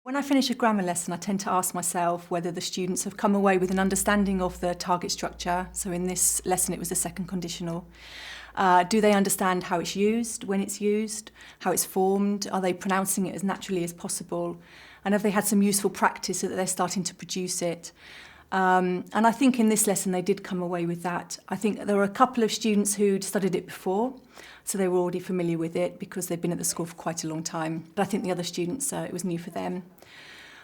When I finish a grammar lesson, I tend to ask myself whether the students have come away with an understanding of the target structure. So in this lesson, it was the second conditional. Do they understand how it's used, when it's used, how it's formed? Are they pronouncing it as naturally as possible? And have they had some useful practice so that they're starting to produce it? And I think in this lesson they did come away with that. I think there were a couple of students who'd studied it before, so they were already familiar with it because they'd been at the school for quite a long time. But I think the other students, it was new for them.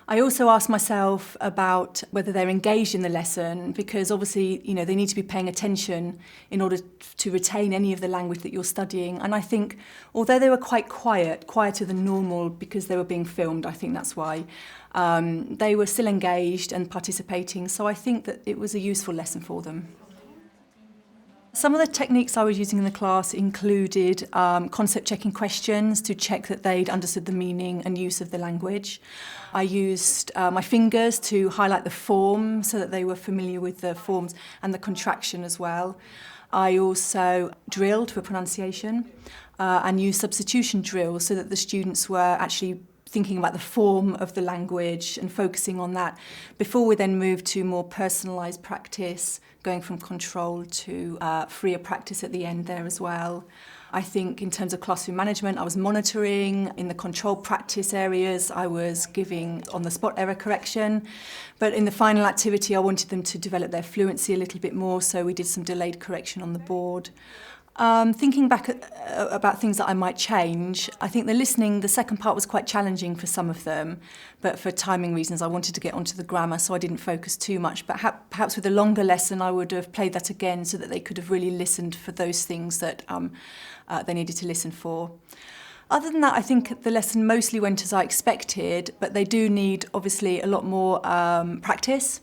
I also asked myself about whether they're engaged in the lesson, because obviously, they need to be paying attention in order to retain any of the language that you're studying. And I think, although they were quite quiet, quieter than normal because they were being filmed, I think that's why, they were still engaged and participating. So I think that it was a useful lesson for them. Some of the techniques I was using in the class included concept checking questions to check that they'd understood the meaning and use of the language. I used my fingers to highlight the form so that they were familiar with the forms and the contraction as well. I also drilled for pronunciation and used substitution drills so that the students were actually thinking about the form of the language and focusing on that before we then moved to more personalised practice, going from control to freer practice at the end there as well. I think in terms of classroom management, I was monitoring. In the control practice areas, I was giving on-the-spot error correction. But in the final activity, I wanted them to develop their fluency a little bit more, so we did some delayed correction on the board. Thinking back about things that I might change, I think the second part was quite challenging for some of them, but for timing reasons I wanted to get onto the grammar, so I didn't focus too much. But perhaps with a longer lesson I would have played that again so that they could have really listened for those things that they needed to listen for. Other than that, I think the lesson mostly went as I expected, but they do need obviously a lot more practice.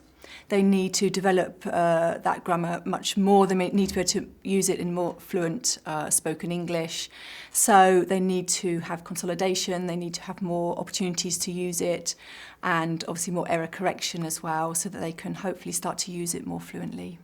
They need to develop that grammar much more. They need to be able to use it in more fluent spoken English. So they need to have consolidation, they need to have more opportunities to use it, and obviously more error correction as well, so that they can hopefully start to use it more fluently.